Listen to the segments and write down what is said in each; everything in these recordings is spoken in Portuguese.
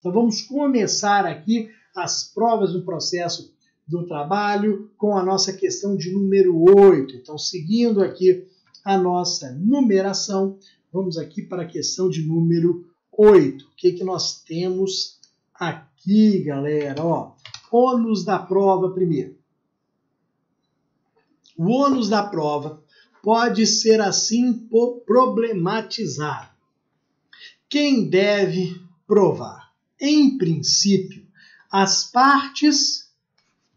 Então vamos começar aqui as provas do processo do trabalho com a nossa questão de número 8. Então, seguindo aqui a nossa numeração, vamos aqui para a questão de número 8. O que nós temos aqui, galera? Ó, ônus da prova primeiro. O ônus da prova pode ser assim problematizado. Quem deve provar? Em princípio, as partes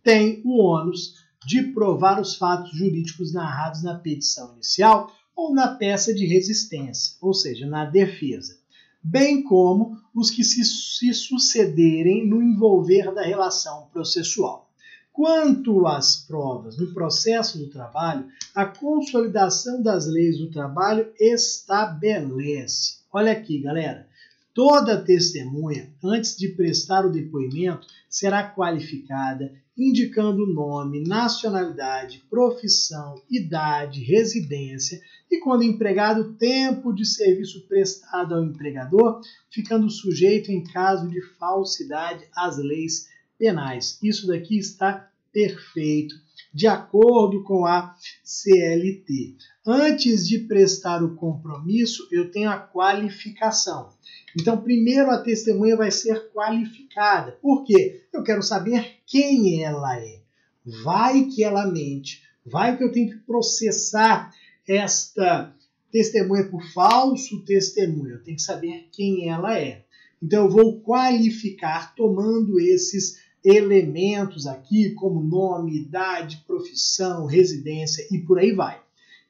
têm o ônus de provar os fatos jurídicos narrados na petição inicial ou na peça de resistência, ou seja, na defesa, bem como os que se sucederem no envolver da relação processual. Quanto às provas no processo do trabalho, a consolidação das leis do trabalho estabelece. Olha aqui, galera. Toda testemunha, antes de prestar o depoimento, será qualificada, indicando nome, nacionalidade, profissão, idade, residência e, quando empregado, tempo de serviço prestado ao empregador, ficando sujeito, em caso de falsidade, às leis penais. Isso daqui está perfeito, de acordo com a CLT. Antes de prestar o compromisso, eu tenho a qualificação. Então, primeiro a testemunha vai ser qualificada. Por quê? Eu quero saber quem ela é. Vai que ela mente. Vai que eu tenho que processar esta testemunha por falso testemunho. Eu tenho que saber quem ela é. Então, eu vou qualificar tomando esses elementos aqui, como nome, idade, profissão, residência e por aí vai.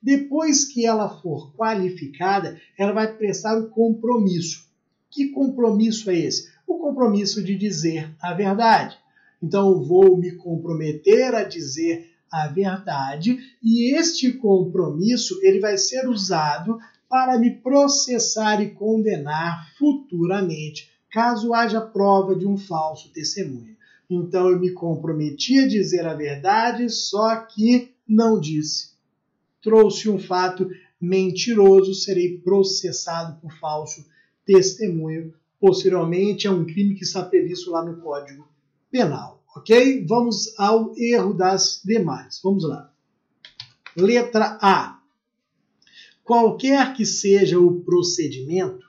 Depois que ela for qualificada, ela vai prestar o compromisso. Que compromisso é esse? O compromisso de dizer a verdade. Então, eu vou me comprometer a dizer a verdade e este compromisso ele vai ser usado para me processar e condenar futuramente, caso haja prova de um falso testemunho. Então, eu me comprometi a dizer a verdade, só que não disse. Trouxe um fato mentiroso, serei processado por falso testemunho. Posteriormente, é um crime que está previsto lá no Código Penal. Ok? Vamos ao erro das demais. Vamos lá. Letra A. Qualquer que seja o procedimento,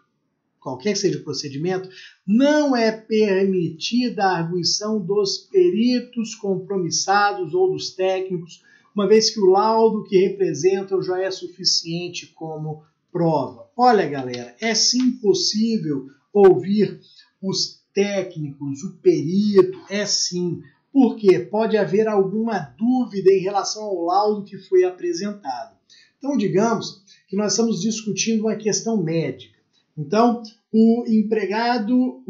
não é permitida a arguição dos peritos compromissados ou dos técnicos, uma vez que o laudo que representam já é suficiente como prova. Olha, galera, é sim possível ouvir os técnicos, o perito, é sim, porque pode haver alguma dúvida em relação ao laudo que foi apresentado. Então, digamos que nós estamos discutindo uma questão médica. Então, o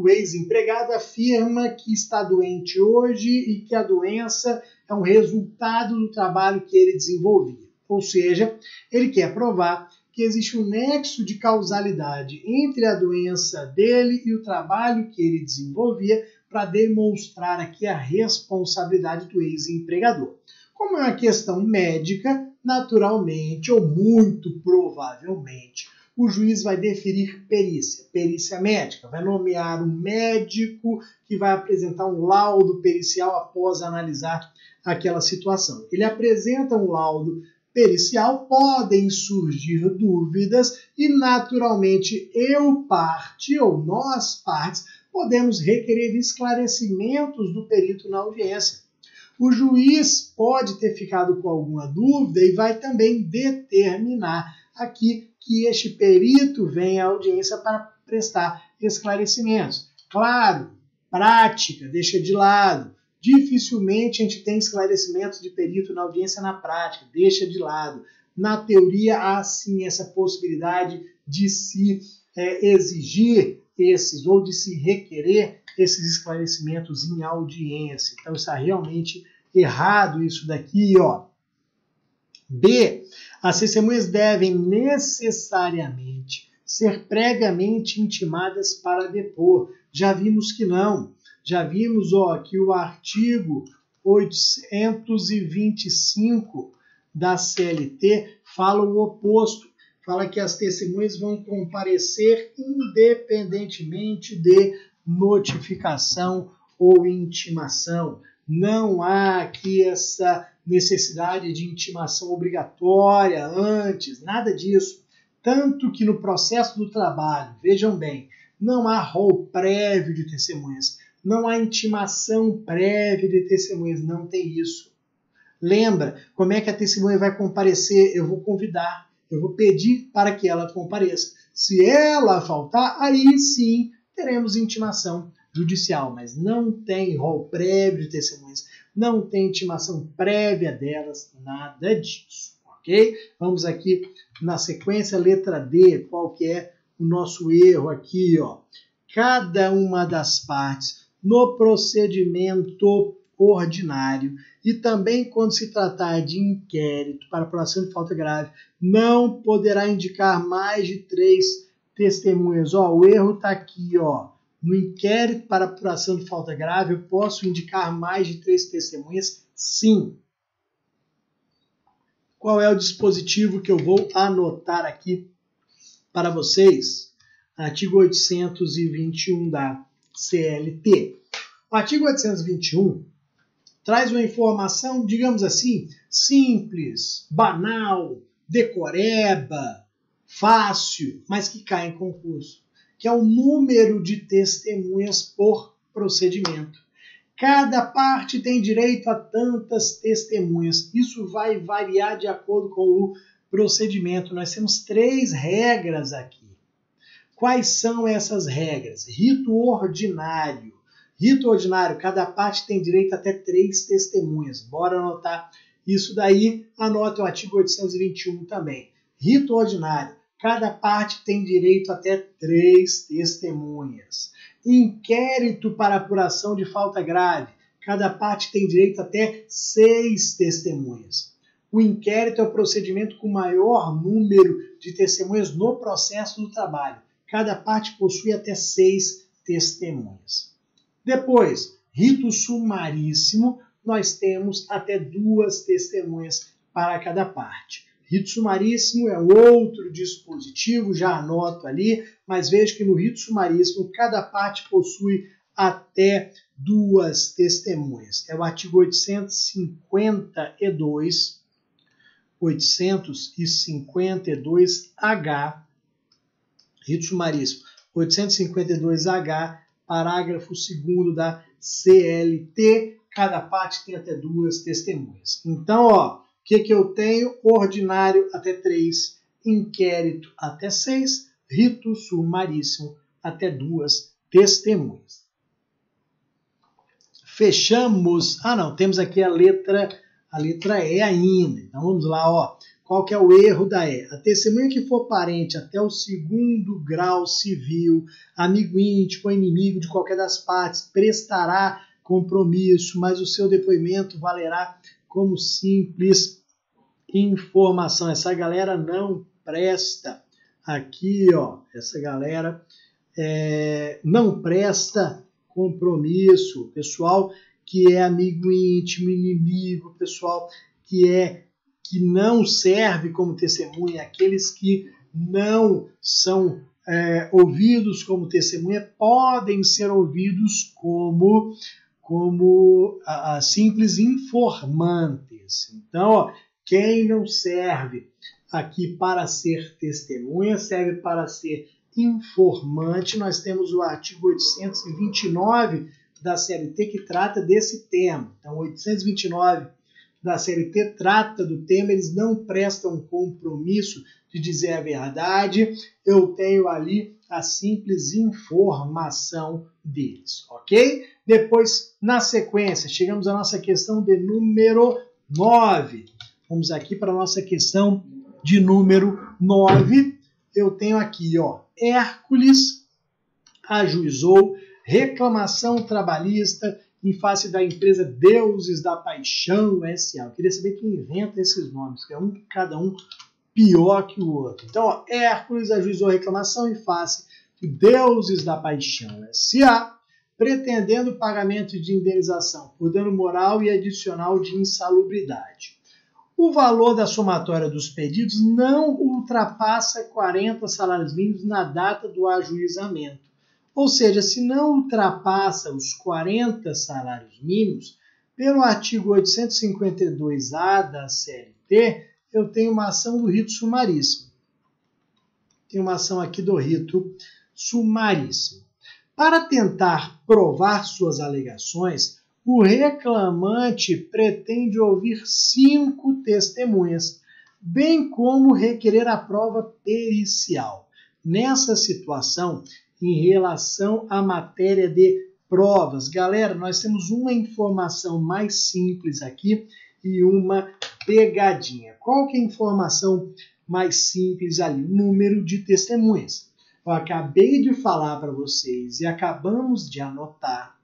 ex-empregado afirma que está doente hoje e que a doença é um resultado do trabalho que ele desenvolvia. Ou seja, ele quer provar que existe um nexo de causalidade entre a doença dele e o trabalho que ele desenvolvia para demonstrar aqui a responsabilidade do ex-empregador. Como é uma questão médica, naturalmente ou muito provavelmente, o juiz vai deferir perícia médica, vai nomear um médico que vai apresentar um laudo pericial após analisar aquela situação. Ele apresenta um laudo pericial, podem surgir dúvidas e, naturalmente, parte ou nós, partes, podemos requerer esclarecimentos do perito na audiência. O juiz pode ter ficado com alguma dúvida e vai também determinar aqui que este perito venha à audiência para prestar esclarecimentos. Claro, prática, deixa de lado. Dificilmente a gente tem esclarecimentos de perito na audiência na prática, deixa de lado. Na teoria, há sim essa possibilidade de se exigir esses ou de se requerer esses esclarecimentos em audiência. Então, está realmente errado isso daqui, ó. B. As testemunhas devem necessariamente ser previamente intimadas para depor. Já vimos que não. Já vimos que o artigo 825 da CLT fala o oposto. Fala que as testemunhas vão comparecer independentemente de notificação ou intimação. Não há aqui essa necessidade de intimação obrigatória antes, nada disso. Tanto que no processo do trabalho, vejam bem, não há rol prévio de testemunhas, não há intimação prévia de testemunhas, não tem isso. Lembra, como é que a testemunha vai comparecer? Eu vou convidar, eu vou pedir para que ela compareça. Se ela faltar, aí sim teremos intimação judicial, mas não tem rol prévio de testemunhas, não tem intimação prévia delas, nada disso, ok? Vamos aqui na sequência, letra D, qual que é o nosso erro aqui, ó? Cada uma das partes no procedimento ordinário e também quando se tratar de inquérito para apuração de falta grave, não poderá indicar mais de 3 testemunhas. Ó, o erro está aqui, ó. No inquérito para apuração de falta grave, eu posso indicar mais de 3 testemunhas? Sim. Qual é o dispositivo que eu vou anotar aqui para vocês? Artigo 821 da CLT. O artigo 821 traz uma informação, digamos assim, simples, banal, decoreba, fácil, mas que cai em concurso, que é o número de testemunhas por procedimento. Cada parte tem direito a tantas testemunhas. Isso vai variar de acordo com o procedimento. Nós temos 3 regras aqui. Quais são essas regras? Rito ordinário. Rito ordinário, cada parte tem direito até 3 testemunhas. Bora anotar isso daí. Anote o artigo 821 também. Rito ordinário, cada parte tem direito até 3 testemunhas. Inquérito para apuração de falta grave, cada parte tem direito até 6 testemunhas. O inquérito é o procedimento com maior número de testemunhas no processo do trabalho. Cada parte possui até 6 testemunhas. Depois, rito sumaríssimo, nós temos até 2 testemunhas para cada parte. Rito sumaríssimo é outro dispositivo, já anoto ali, mas veja que no rito sumaríssimo cada parte possui até 2 testemunhas. É o artigo 852H, rito sumaríssimo, 852H, parágrafo 2º da CLT, cada parte tem até 2 testemunhas. Então, ó, o que eu tenho? Ordinário até 3, inquérito até 6, rito sumaríssimo até 2 testemunhas. Fechamos. Ah, não, temos aqui a letra E ainda. Então vamos lá, ó. Qual que é o erro da E? A testemunha que for parente até o 2º grau civil, amigo íntimo ou inimigo de qualquer das partes, prestará compromisso, mas o seu depoimento valerá como simples informação. Essa galera não presta. Aqui, ó, essa galera não presta compromisso. Pessoal que é amigo íntimo, inimigo, pessoal que não serve como testemunha, aqueles que não são ouvidos como testemunha, podem ser ouvidos como simples informantes. Então, ó, quem não serve aqui para ser testemunha, serve para ser informante. Nós temos o artigo 829 da CLT que trata desse tema. Então, 829 da CLT trata do tema, eles não prestam compromisso de dizer a verdade, eu tenho ali a simples informação deles, ok? Depois, na sequência, chegamos à nossa questão de número 9. Vamos aqui para a nossa questão de número 9. Eu tenho aqui, ó, Hércules ajuizou reclamação trabalhista em face da empresa Deuses da Paixão S.A. Eu queria saber quem inventa esses nomes, que é cada um pior que o outro. Então, ó, Hércules ajuizou reclamação em face de Deuses da Paixão S.A., pretendendo o pagamento de indenização por dano moral e adicional de insalubridade. O valor da somatória dos pedidos não ultrapassa 40 salários mínimos na data do ajuizamento. Ou seja, se não ultrapassa os 40 salários mínimos, pelo artigo 852-A da CLT, eu tenho uma ação do rito sumaríssimo. Tem uma ação aqui do rito sumaríssimo. Para tentar provar suas alegações, o reclamante pretende ouvir 5 testemunhas, bem como requerer a prova pericial. Nessa situação, em relação à matéria de provas, galera, nós temos uma informação mais simples aqui e uma pegadinha. Qual que é a informação mais simples ali? O número de testemunhas. Eu acabei de falar para vocês e acabamos de anotar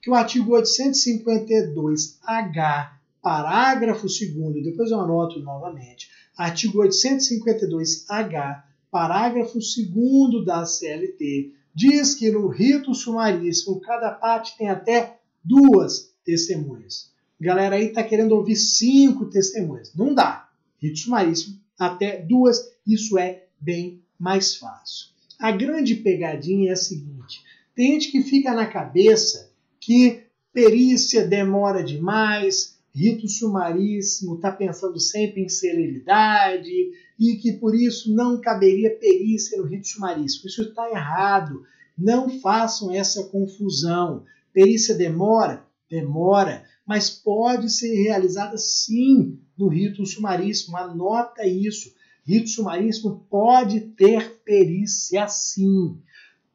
que o artigo 852-H, parágrafo 2º, depois eu anoto novamente, artigo 852-H, parágrafo 2º da CLT, diz que no rito sumaríssimo cada parte tem até 2 testemunhas. Galera aí está querendo ouvir 5 testemunhas. Não dá. Rito sumaríssimo, até 2, isso é bem mais fácil. A grande pegadinha é a seguinte: tem gente que fica na cabeça que perícia demora demais, rito sumaríssimo está pensando sempre em celeridade e que por isso não caberia perícia no rito sumaríssimo. Isso está errado. Não façam essa confusão. Perícia demora? Demora, mas pode ser realizada sim no rito sumaríssimo. Anota isso. Rito sumaríssimo pode ter perícia sim.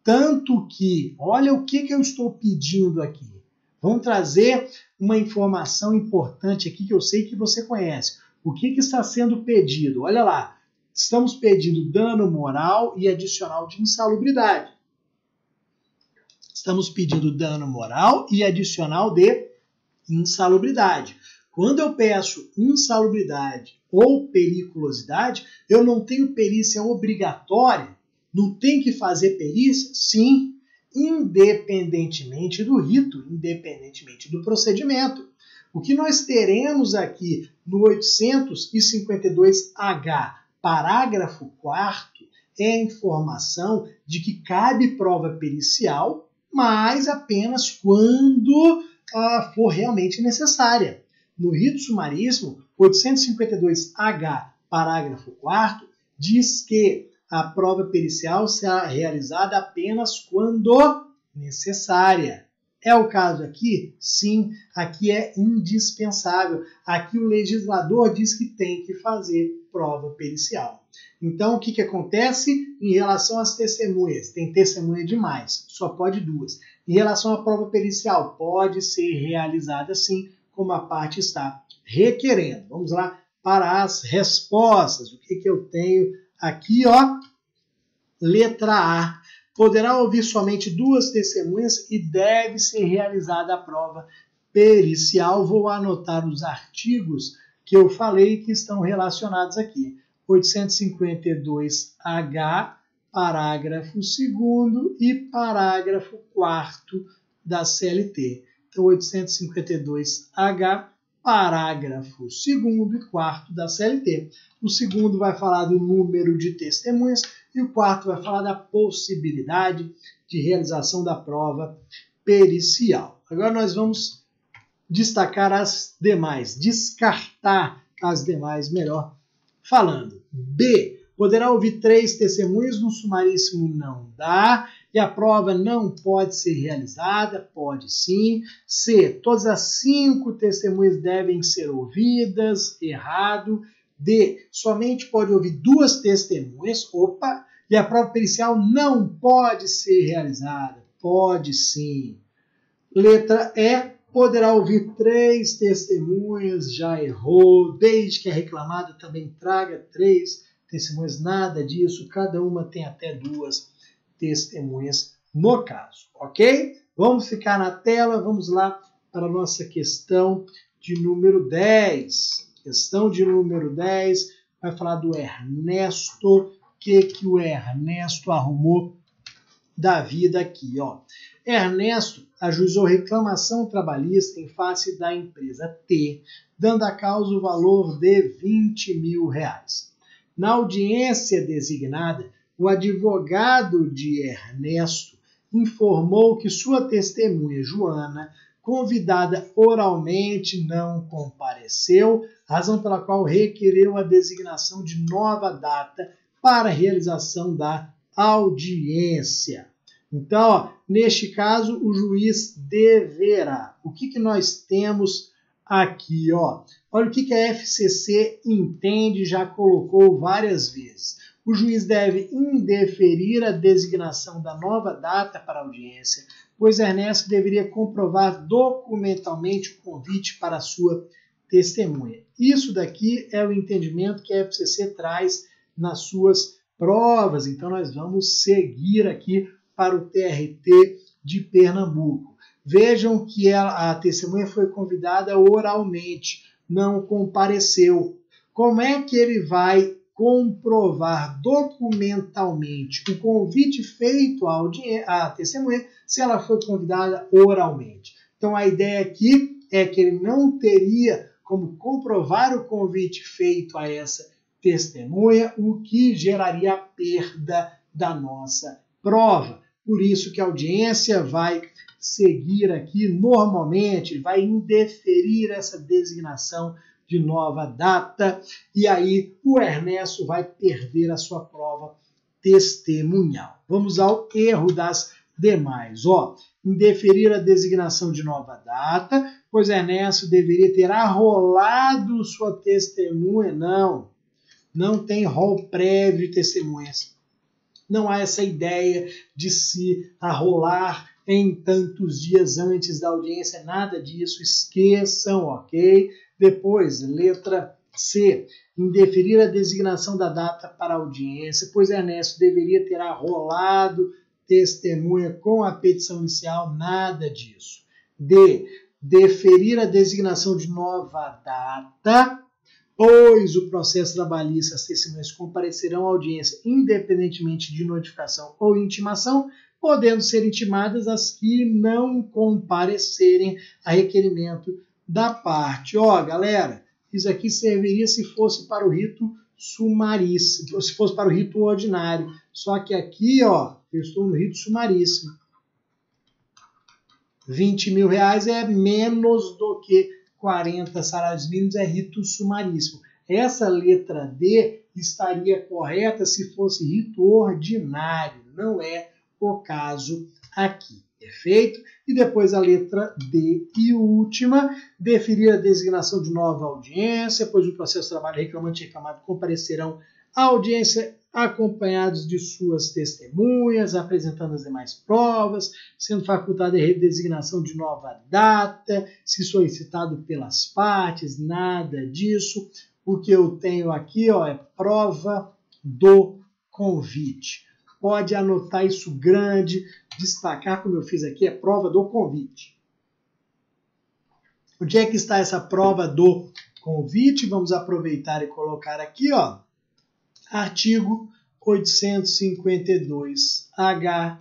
Tanto que, olha o que eu estou pedindo aqui. Vamos trazer uma informação importante aqui que eu sei que você conhece. O que está sendo pedido? Olha lá, estamos pedindo dano moral e adicional de insalubridade. Estamos pedindo dano moral e adicional de insalubridade. Quando eu peço insalubridade ou periculosidade, eu não tenho perícia obrigatória? Não tem que fazer perícia? Sim, independentemente do rito, independentemente do procedimento. O que nós teremos aqui no 852-H, parágrafo 4º, é a informação de que cabe prova pericial, mas apenas quando for realmente necessária. No rito sumaríssimo, 852-H, parágrafo 4º, diz que a prova pericial será realizada apenas quando necessária. É o caso aqui? Sim, aqui é indispensável. Aqui o legislador diz que tem que fazer prova pericial. Então, o que acontece em relação às testemunhas? Tem testemunha demais, só pode 2. Em relação à prova pericial, pode ser realizada sim, como a parte está requerendo. Vamos lá para as respostas. O que eu tenho aqui, ó? Letra A. Poderá ouvir somente 2 testemunhas e deve ser realizada a prova pericial. Vou anotar os artigos que eu falei que estão relacionados aqui. 852-H, parágrafo 2º e parágrafo 4º da CLT. Então, 852-H, parágrafo 2º e 4º da CLT. O segundo vai falar do número de testemunhas e o 4º vai falar da possibilidade de realização da prova pericial. Agora nós vamos destacar as demais, descartar as demais, melhor falando. B. Poderá ouvir 3 testemunhas, no sumaríssimo não dá, e a prova não pode ser realizada, pode sim. C. Todas as 5 testemunhas devem ser ouvidas, errado. D. Somente pode ouvir 2 testemunhas, opa, e a prova pericial não pode ser realizada, pode sim. Letra E. Poderá ouvir 3 testemunhas, já errou, desde que a reclamada também traga 3 testemunhas, nada disso, cada uma tem até 2 testemunhas no caso, ok? Vamos ficar na tela, vamos lá para a nossa questão de número 10. Questão de número 10 vai falar do Ernesto. O que o Ernesto arrumou da vida aqui, ó? Ernesto ajuizou reclamação trabalhista em face da empresa T, dando à causa o valor de R$20.000. Na audiência designada, o advogado de Ernesto informou que sua testemunha, Joana, convidada oralmente, não compareceu, razão pela qual requereu a designação de nova data para a realização da audiência. Então, ó, neste caso, o juiz deverá. O que nós temos aqui? Ó? Olha o que a FCC entende, já colocou várias vezes. O juiz deve indeferir a designação da nova data para a audiência, pois Ernesto deveria comprovar documentalmente o convite para a sua testemunha. Isso daqui é o entendimento que a FCC traz nas suas provas. Então, nós vamos seguir aqui para o TRT de Pernambuco. Vejam que a testemunha foi convidada oralmente, não compareceu. Como é que ele vai comprovar documentalmente o convite feito à testemunha se ela foi convidada oralmente? Então, a ideia aqui é que ele não teria como comprovar o convite feito a essa testemunha, o que geraria a perda da nossa prova. Por isso que a audiência vai seguir aqui normalmente, vai indeferir essa designação de nova data, e aí o Ernesto vai perder a sua prova testemunhal. Vamos ao erro das demais. Ó, indeferir a designação de nova data, pois Ernesto deveria ter arrolado sua testemunha. Não tem rol prévio de testemunhas. Não há essa ideia de se arrolar em tantos dias antes da audiência, nada disso, esqueçam, ok? Depois, letra C, indeferir a designação da data para a audiência, pois Ernesto deveria ter arrolado testemunha com a petição inicial, nada disso. D, deferir a designação de nova data, pois o processo trabalhista, as testemunhas comparecerão à audiência independentemente de notificação ou intimação, podendo ser intimadas as que não comparecerem a requerimento da parte. Ó, galera, isso aqui serviria se fosse para o rito sumaríssimo, se fosse para o rito ordinário. Só que aqui, ó, eu estou no rito sumaríssimo. R$20 mil é menos do que 40 salários mínimos, é rito sumaríssimo. Essa letra D estaria correta se fosse rito ordinário, não é o caso aqui, perfeito? E depois a letra D e última, deferir a designação de nova audiência, pois o processo de trabalho reclamante e reclamado comparecerão à audiência acompanhados de suas testemunhas, apresentando as demais provas, sendo facultada a redesignação de nova data, se solicitado pelas partes, nada disso. O que eu tenho aqui, ó, é prova do convite. Pode anotar isso grande, destacar, como eu fiz aqui, é prova do convite. Onde é que está essa prova do convite? Vamos aproveitar e colocar aqui, ó, artigo 852H,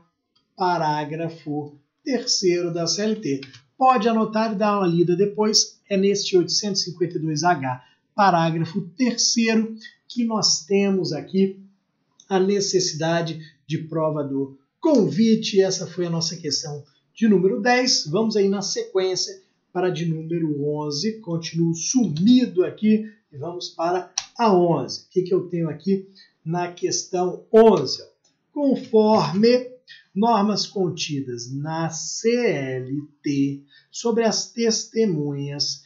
parágrafo 3º da CLT. Pode anotar e dar uma lida depois, é neste 852H, parágrafo 3º, que nós temos aqui a necessidade de prova do convite. Essa foi a nossa questão de número 10. Vamos aí na sequência para de número 11. Continuo sumido aqui e vamos para a 11. O que eu tenho aqui na questão 11? Conforme normas contidas na CLT sobre as testemunhas,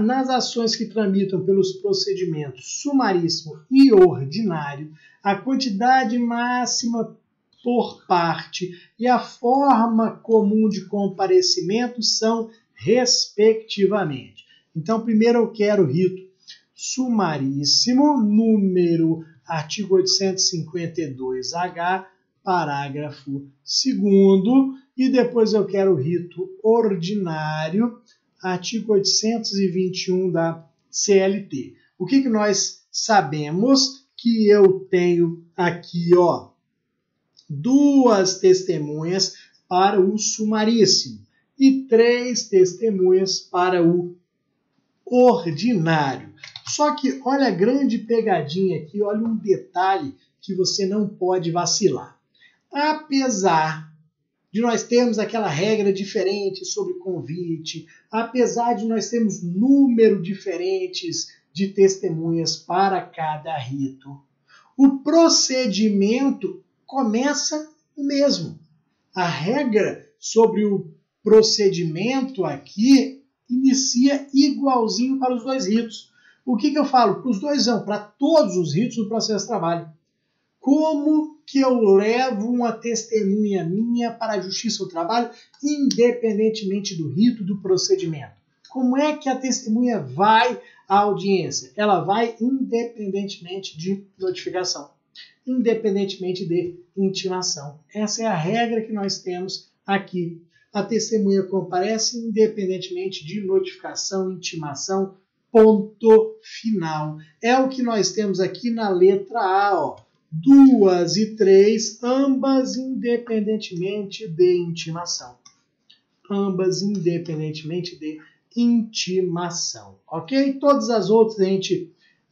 nas ações que tramitam pelos procedimentos sumaríssimo e ordinário, a quantidade máxima por parte e a forma comum de comparecimento são respectivamente. Então, primeiro eu quero o rito sumaríssimo, número artigo 852H, parágrafo 2º, e depois eu quero o rito ordinário, artigo 821 da CLT. O que nós sabemos? Que eu tenho aqui, ó, duas testemunhas para o sumaríssimo e 3 testemunhas para o ordinário. Só que olha a grande pegadinha aqui, olha um detalhe que você não pode vacilar. Apesar de nós termos aquela regra diferente sobre convite, apesar de nós termos número diferentes de testemunhas para cada rito, o procedimento começa o mesmo. A regra sobre o procedimento aqui inicia igualzinho para os dois ritos. O que eu falo? Para os dois não, para todos os ritos do processo de trabalho. Como que eu levo uma testemunha minha para a justiça do trabalho, independentemente do rito, do procedimento? Como é que a testemunha vai à audiência? Ela vai independentemente de notificação, independentemente de intimação. Essa é a regra que nós temos aqui. A testemunha comparece independentemente de notificação, intimação, ponto final. É o que nós temos aqui na letra A, ó. 2 e 3, ambas independentemente de intimação. Ambas independentemente de intimação, ok? Todas as outras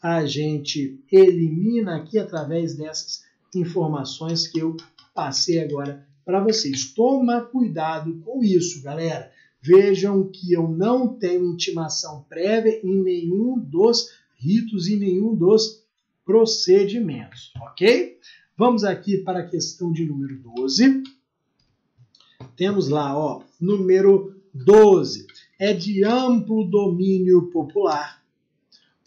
a gente elimina aqui através dessas informações que eu passei agora para vocês. Toma cuidado com isso, galera. Vejam que eu não tenho intimação prévia em nenhum dos ritos e nenhum dos procedimentos, ok? Vamos aqui para a questão de número 12. Temos lá, ó, número 12. É de amplo domínio popular.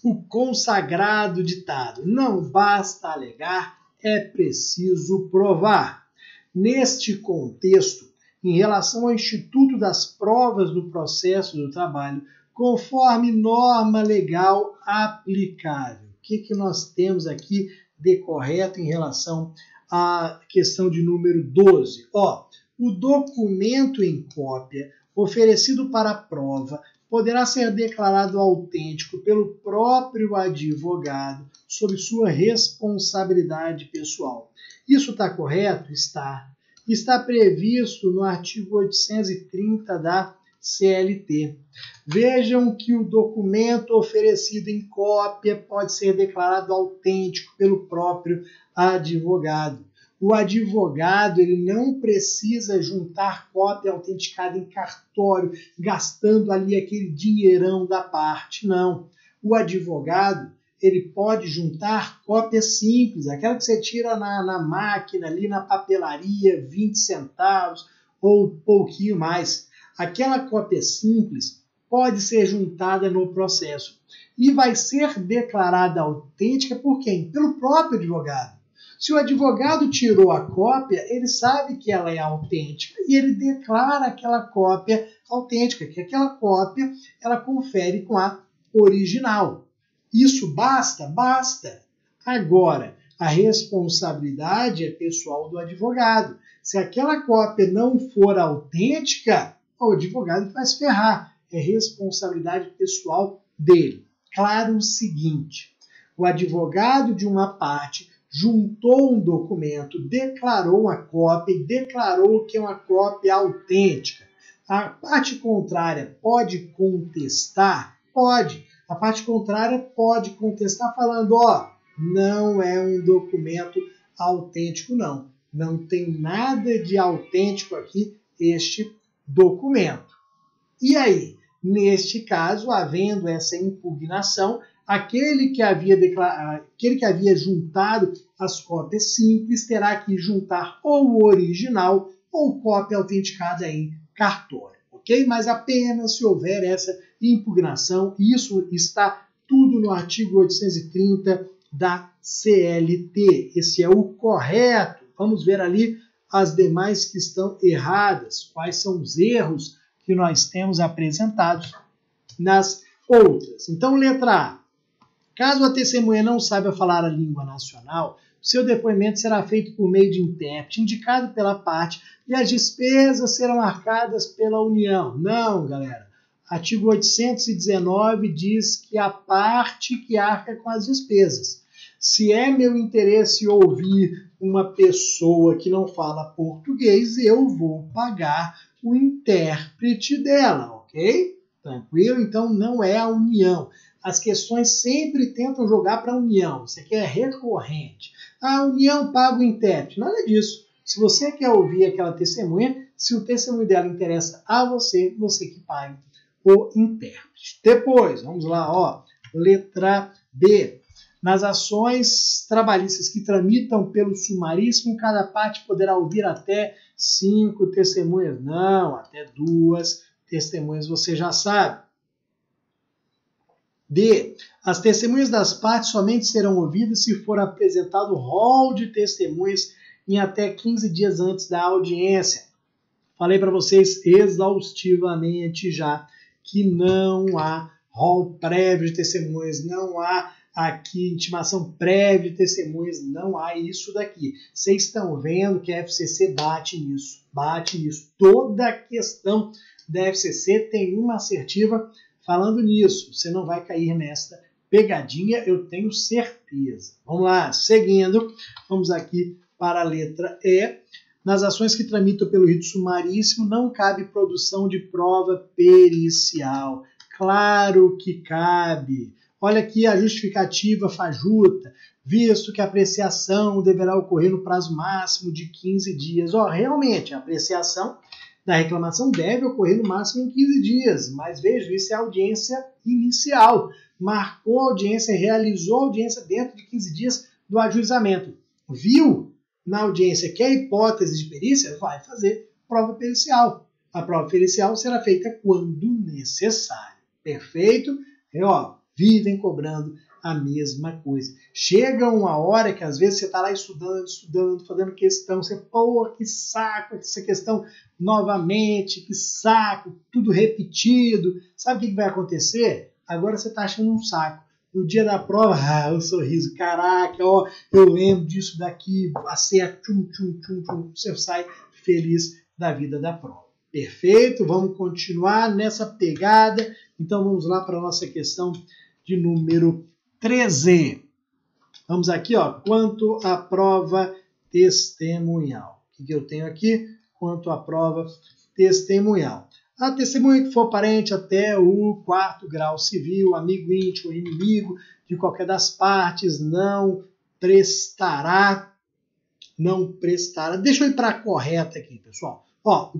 O consagrado ditado: não basta alegar, é preciso provar. Neste contexto, em relação ao Instituto das Provas do Processo do Trabalho, conforme norma legal aplicável. O que nós temos aqui de correto em relação à questão de número 12? Ó, o documento em cópia oferecido para a prova poderá ser declarado autêntico pelo próprio advogado sob sua responsabilidade pessoal. Isso está correto? Está. Está previsto no artigo 830 da CLT. Vejam que o documento oferecido em cópia pode ser declarado autêntico pelo próprio advogado. O advogado ele não precisa juntar cópia autenticada em cartório, gastando ali aquele dinheirão da parte, não. O advogado ele pode juntar cópia simples, aquela que você tira na máquina, ali na papelaria, 20 centavos ou um pouquinho mais. Aquela cópia simples pode ser juntada no processo e vai ser declarada autêntica por quem? Pelo próprio advogado. Se o advogado tirou a cópia, ele sabe que ela é autêntica e ele declara aquela cópia autêntica, que aquela cópia ela confere com a original. Isso basta? Basta. Agora, a responsabilidade é pessoal do advogado. Se aquela cópia não for autêntica, o advogado vai se ferrar. É responsabilidade pessoal dele. Claro o seguinte, o advogado de uma parte juntou um documento, declarou uma cópia e declarou que é uma cópia autêntica. A parte contrária pode contestar? Pode. A parte contrária pode contestar falando, ó, não é um documento autêntico, não. Não tem nada de autêntico aqui este documento. E aí, neste caso, havendo essa impugnação, aquele que havia juntado as cópias simples terá que juntar ou o original ou cópia autenticada em cartório, ok? Mas apenas se houver essa impugnação, isso está tudo no artigo 830 da CLT. Esse é o correto. Vamos ver ali as demais que estão erradas, quais são os erros que nós temos apresentados nas outras. Então, letra A. Caso a testemunha não saiba falar a língua nacional, seu depoimento será feito por meio de intérprete, indicado pela parte, e as despesas serão arcadas pela União. Não, galera. Artigo 819 diz que a parte que arca com as despesas. Se é meu interesse ouvir uma pessoa que não fala português, eu vou pagar o intérprete dela, ok? Tranquilo? Então não é a União. As questões sempre tentam jogar para a União. Isso aqui é recorrente. A União paga o intérprete. Nada disso. Se você quer ouvir aquela testemunha, Se o testemunho dela interessa a você, você que pague o intérprete. Depois, vamos lá, ó, letra B. Nas ações trabalhistas que tramitam pelo sumaríssimo, cada parte poderá ouvir até 5 testemunhas. Não, até 2 testemunhas você já sabe. D. As testemunhas das partes somente serão ouvidas se for apresentado rol de testemunhas em até 15 dias antes da audiência. Falei para vocês exaustivamente já que não há rol prévio de testemunhas, não há aqui intimação prévia de testemunhas, não há isso daqui. Vocês estão vendo que a FCC bate nisso, bate nisso. Toda questão da FCC tem uma assertiva falando nisso. Você não vai cair nesta pegadinha, eu tenho certeza. Vamos lá, seguindo, vamos aqui para a letra E. Nas ações que tramitam pelo rito sumaríssimo, não cabe produção de prova pericial. Claro que cabe. Olha aqui a justificativa fajuta, visto que a apreciação deverá ocorrer no prazo máximo de 15 dias. Realmente, a apreciação da reclamação deve ocorrer no máximo em 15 dias, mas veja, isso é a audiência inicial. Marcou a audiência, realizou a audiência dentro de 15 dias do ajuizamento. Viu na audiência que a hipótese de perícia, vai fazer prova pericial. A prova pericial será feita quando necessário. Perfeito? Vivem cobrando a mesma coisa. Chega uma hora que às vezes você está lá estudando, fazendo questão, você, que saco essa questão novamente, que saco, tudo repetido. Sabe o que vai acontecer? Agora você está achando um saco. No dia da prova, o sorriso, caraca, eu lembro disso daqui, acerta, você sai feliz da vida da prova. Perfeito? Vamos continuar nessa pegada. Então vamos lá para a nossa questão de número 13. Vamos aqui, quanto à prova testemunhal. O que eu tenho aqui? Quanto à prova testemunhal. A testemunha que for parente até o 4º grau civil, amigo íntimo, inimigo de qualquer das partes, não prestará. Deixa eu ir para a correta aqui, pessoal. O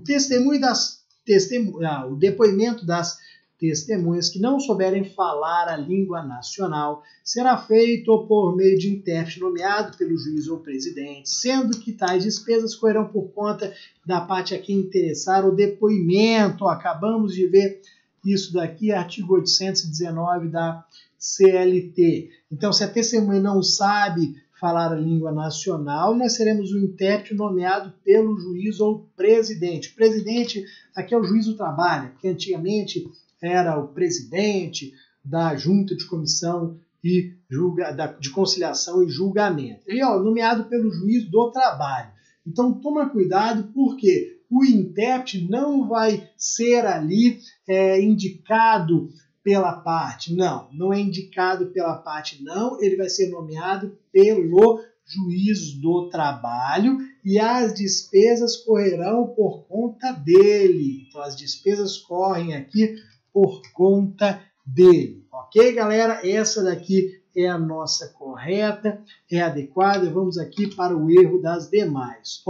o depoimento das testemunhas que não souberem falar a língua nacional será feito por meio de intérprete nomeado pelo juiz ou presidente, sendo que tais despesas correrão por conta da parte a quem interessar o depoimento. Acabamos de ver isso daqui, artigo 819 da CLT. Então, se a testemunha não sabe falar a língua nacional, nós seremos o intérprete nomeado pelo juiz ou presidente. Presidente, aqui é o juiz do trabalho, porque antigamente era o presidente da junta de comissão e de conciliação e julgamento. Ele é nomeado pelo juiz do trabalho. Então toma cuidado, porque o intérprete não vai ser ali indicado pela parte. Não é indicado pela parte, não. Ele vai ser nomeado pelo juiz do trabalho e as despesas correrão por conta dele. Então as despesas correm aqui por conta dele. Ok, galera? Essa daqui é a nossa correta, é adequada. Vamos aqui para o erro das demais.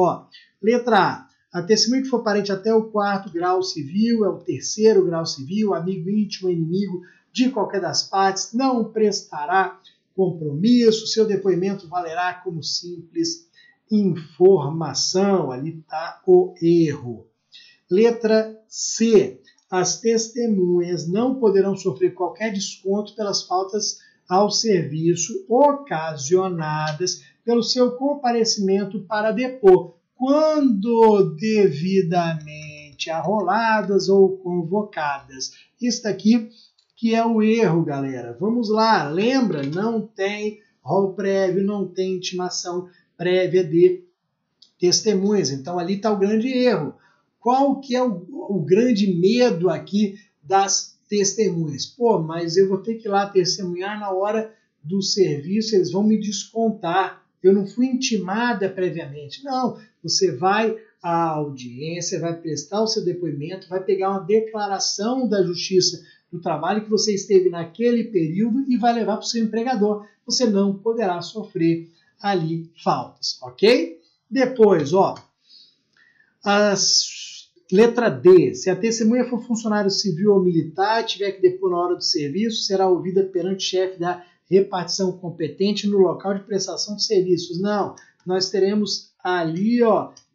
Letra A. A testemunha que for parente até o 4º grau civil, é o 3º grau civil, amigo íntimo, inimigo de qualquer das partes, não prestará compromisso, seu depoimento valerá como simples informação. Ali está o erro. Letra C. As testemunhas não poderão sofrer qualquer desconto pelas faltas ao serviço ocasionadas pelo seu comparecimento para depor, quando devidamente arroladas ou convocadas. Isso aqui que é o erro, galera. Vamos lá, lembra? Não tem rol prévio, não tem intimação prévia de testemunhas. Então ali está o grande erro. Qual que é o grande medo aqui das testemunhas? Mas eu vou ter que ir lá testemunhar na hora do serviço, eles vão me descontar. Eu não fui intimada previamente. Não, você vai à audiência, vai prestar o seu depoimento, vai pegar uma declaração da Justiça do Trabalho que você esteve naquele período e vai levar para o seu empregador. Você não poderá sofrer ali faltas, ok? Depois, Letra D. Se a testemunha for funcionário civil ou militar, tiver que depor na hora do serviço, será ouvida perante o chefe da repartição competente no local de prestação de serviços. Não, nós teremos ali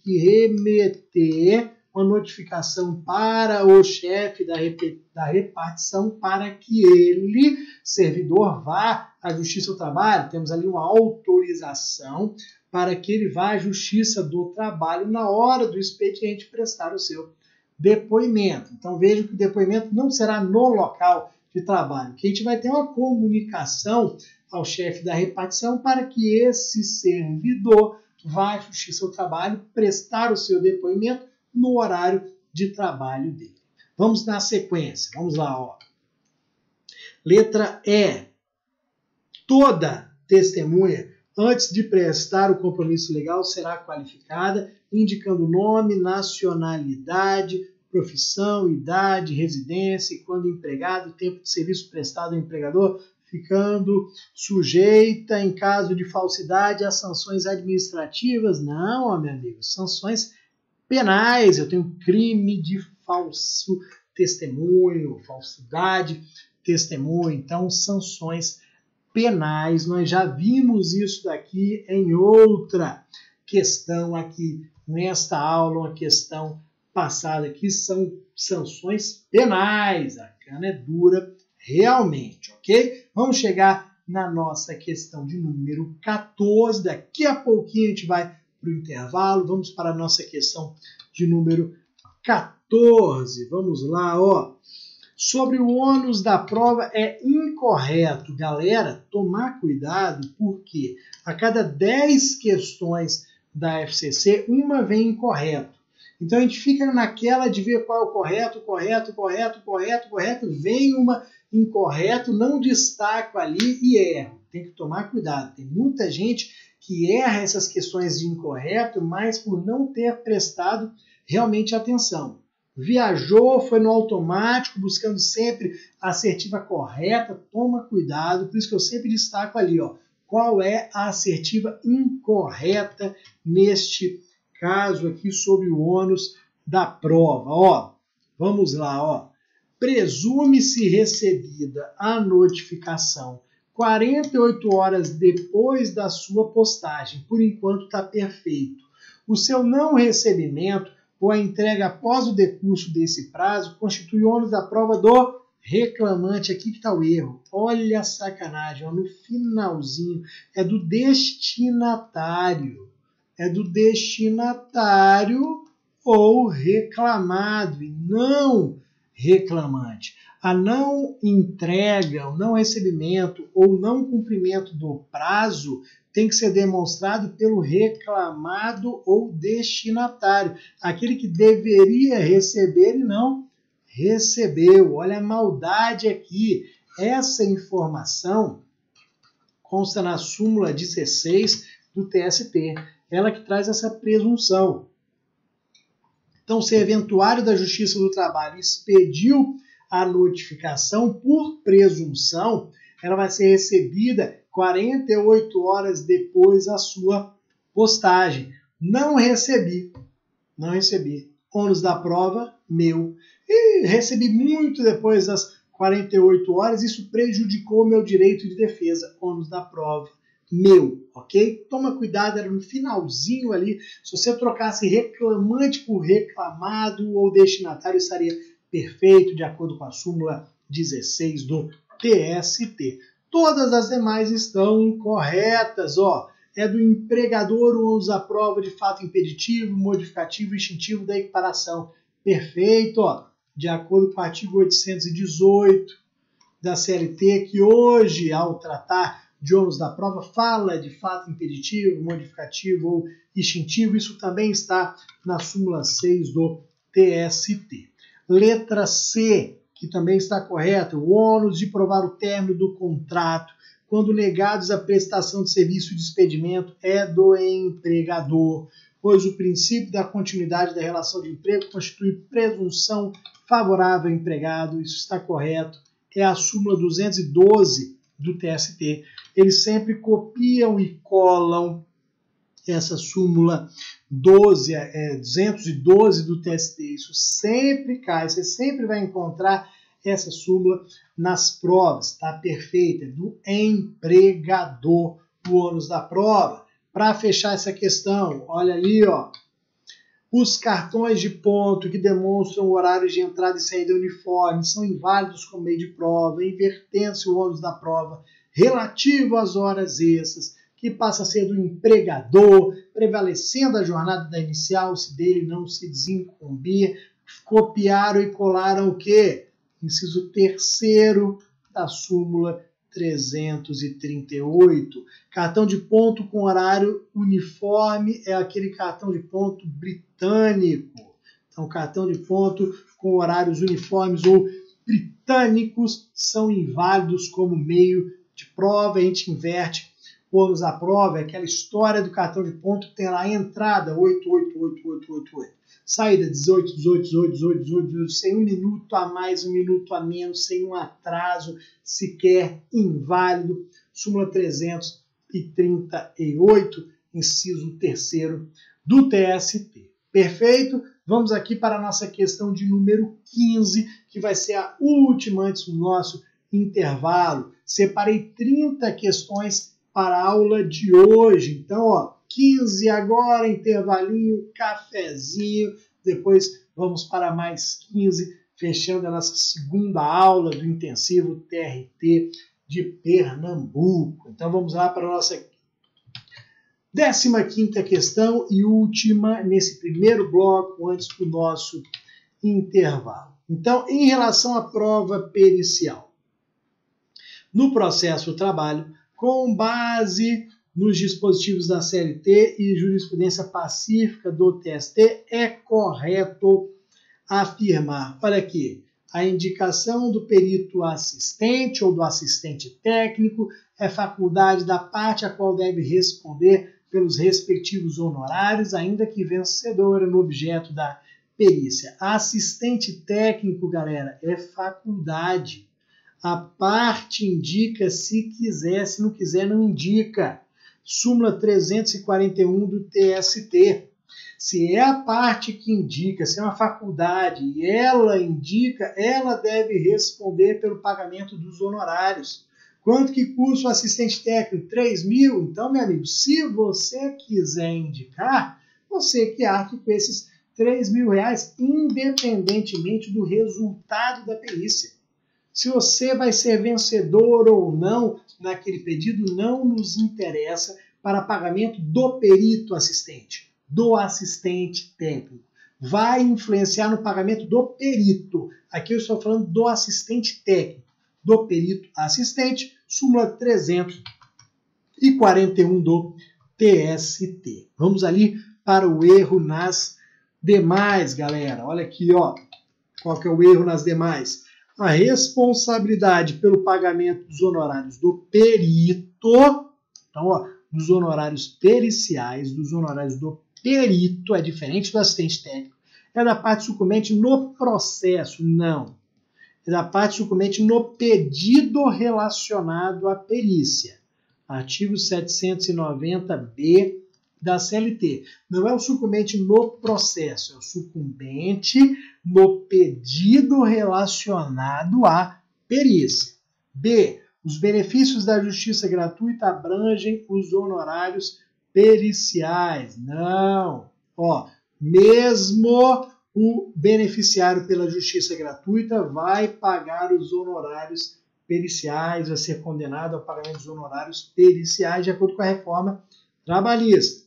que remeter uma notificação para o chefe da repartição para que ele, servidor, vá à Justiça do Trabalho. Temos ali uma autorização para que ele vá à Justiça do Trabalho na hora do expediente prestar o seu depoimento. Então veja que o depoimento não será no local de trabalho, que a gente vai ter uma comunicação ao chefe da repartição para que esse servidor vá à Justiça do Trabalho prestar o seu depoimento no horário de trabalho dele. Vamos na sequência, vamos lá. Letra E. Toda testemunha, antes de prestar o compromisso legal, será qualificada, indicando nome, nacionalidade, profissão, idade, residência e quando empregado, tempo de serviço prestado ao empregador, ficando sujeita, em caso de falsidade, a sanções administrativas. Não, meu amigo, sanções penais. Eu tenho crime de falso testemunho, falsidade testemunho, então sanções penais. Nós já vimos isso daqui em outra questão aqui nesta aula, uma questão passada aqui, são sanções penais. A cana é dura realmente, ok? Vamos chegar na nossa questão de número 14. Daqui a pouquinho a gente vai para o intervalo. Vamos para a nossa questão de número 14. Vamos lá, Sobre o ônus da prova é incorreto. Galera, tomar cuidado, porque a cada 10 questões da FCC, uma vem incorreto. Então a gente fica naquela de ver qual é o correto, vem uma incorreto, não destaco ali e erro. Tem que tomar cuidado. Tem muita gente que erra essas questões de incorreto, mas por não ter prestado realmente atenção. Viajou, foi no automático, buscando sempre a assertiva correta, toma cuidado, por isso que eu sempre destaco ali, qual é a assertiva incorreta neste caso aqui sobre o ônus da prova. Vamos lá, Presume-se recebida a notificação 48 horas depois da sua postagem. Por enquanto está perfeito. O seu não recebimento ou a entrega após o decurso desse prazo constitui ônus da prova do reclamante. Aqui que está o erro. Olha a sacanagem, no finalzinho. É do destinatário. É do destinatário ou reclamado e não reclamante. A não entrega, o não recebimento ou não cumprimento do prazo tem que ser demonstrado pelo reclamado ou destinatário, aquele que deveria receber e não recebeu. Olha a maldade aqui. Essa informação consta na súmula 16 do TST, ela que traz essa presunção. Então, se o eventuário da Justiça do Trabalho expediu a notificação por presunção, ela vai ser recebida 48 horas depois da sua postagem. Não recebi. Ônus da prova, meu. E recebi muito depois das 48 horas, isso prejudicou meu direito de defesa. Ônus da prova, meu, ok? Toma cuidado, era no finalzinho ali. Se você trocasse reclamante por reclamado ou destinatário, estaria perfeito, de acordo com a súmula 16 do TST. Todas as demais estão incorretas, É do empregador o ônus da prova de fato impeditivo, modificativo e extintivo da equiparação. Perfeito, de acordo com o artigo 818 da CLT, que hoje, ao tratar de ônus da prova, fala de fato impeditivo, modificativo ou extintivo. Isso também está na súmula 6 do TST. Letra C, que também está correta, o ônus de provar o término do contrato, quando negados a prestação de serviço de despedimento, é do empregador, pois o princípio da continuidade da relação de emprego constitui presunção favorável ao empregado. Isso está correto. É a súmula 212 do TST. Eles sempre copiam e colam essa súmula 212 do TST. Isso sempre cai, você sempre vai encontrar essa súmula nas provas, tá? Perfeita, do empregador, o ônus da prova. Para fechar essa questão, olha ali, ó, os cartões de ponto que demonstram horários de entrada e saída uniforme são inválidos como meio de prova, invertendo-se o ônus da prova relativo às horas extras, que passa a ser do empregador, prevalecendo a jornada da inicial, se dele não se desincumbir. Copiaram e colaram o quê? Inciso 3º da súmula 338. Cartão de ponto com horário uniforme é aquele cartão de ponto britânico. Então, cartão de ponto com horários uniformes ou britânicos são inválidos como meio de prova. A gente inverte o ônus da prova, é aquela história do cartão de ponto que tem lá a entrada 888888, saída 18, 18, 18, 18, 18, 18, sem um minuto a mais, um minuto a menos, sem um atraso sequer, inválido. Súmula 338, inciso 3º do TST. Perfeito? Vamos aqui para a nossa questão de número 15, que vai ser a última antes do nosso intervalo. Separei 30 questões para a aula de hoje. Então, ó, 15 agora, intervalinho, cafezinho, depois vamos para mais 15, fechando a nossa segunda aula do intensivo TRT de Pernambuco. Então vamos lá para a nossa 15ª questão e última nesse primeiro bloco antes do nosso intervalo. Então, em relação à prova pericial, no processo do trabalho, com base nos dispositivos da CLT e jurisprudência pacífica do TST, é correto afirmar, olha aqui, a indicação do perito assistente ou do assistente técnico é faculdade da parte a qual deve responder pelos respectivos honorários, ainda que vencedora no objeto da perícia. Assistente técnico, galera, é faculdade. A parte indica se quiser, se não quiser, não indica. Súmula 341 do TST. Se é a parte que indica, se é uma faculdade e ela indica, ela deve responder pelo pagamento dos honorários. Quanto que custa o assistente técnico? 3 mil? Então, meu amigo, se você quiser indicar, você que arque com esses 3 mil reais, independentemente do resultado da perícia. Se você vai ser vencedor ou não naquele pedido, não nos interessa para pagamento do perito assistente, do assistente técnico. Vai influenciar no pagamento do perito. Aqui eu estou falando do assistente técnico, do perito assistente, súmula 341 do TST. Vamos ali para o erro nas demais, galera. Olha aqui, ó. Qual que é o erro nas demais? A responsabilidade pelo pagamento dos honorários do perito, então, ó, dos honorários periciais, dos honorários do perito, é diferente do assistente técnico, é da parte sucumbente no processo, não. É da parte sucumbente no pedido relacionado à perícia. Artigo 790-B da CLT. Não é o sucumbente no processo, é o sucumbente no pedido relacionado à perícia. B. Os benefícios da justiça gratuita abrangem os honorários periciais. Não. Ó, mesmo o beneficiário pela justiça gratuita vai pagar os honorários periciais, vai ser condenado ao pagamento dos honorários periciais de acordo com a reforma trabalhista.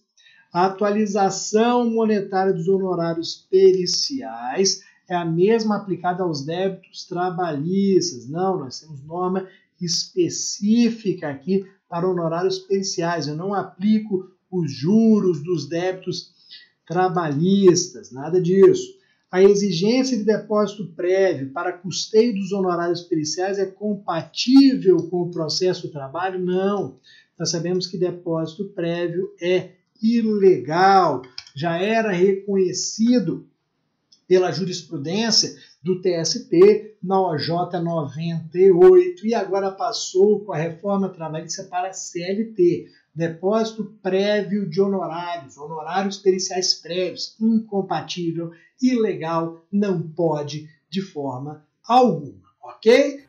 A atualização monetária dos honorários periciais é a mesma aplicada aos débitos trabalhistas. Não, nós temos norma específica aqui para honorários periciais. Eu não aplico os juros dos débitos trabalhistas, nada disso. A exigência de depósito prévio para custeio dos honorários periciais é compatível com o processo do trabalho? Não. Nós sabemos que depósito prévio é ilegal. Já era reconhecido pela jurisprudência do TST na OJ 98 e agora passou com a reforma trabalhista para a CLT, depósito prévio de honorários, honorários periciais prévios, incompatível, ilegal, não pode de forma alguma, ok?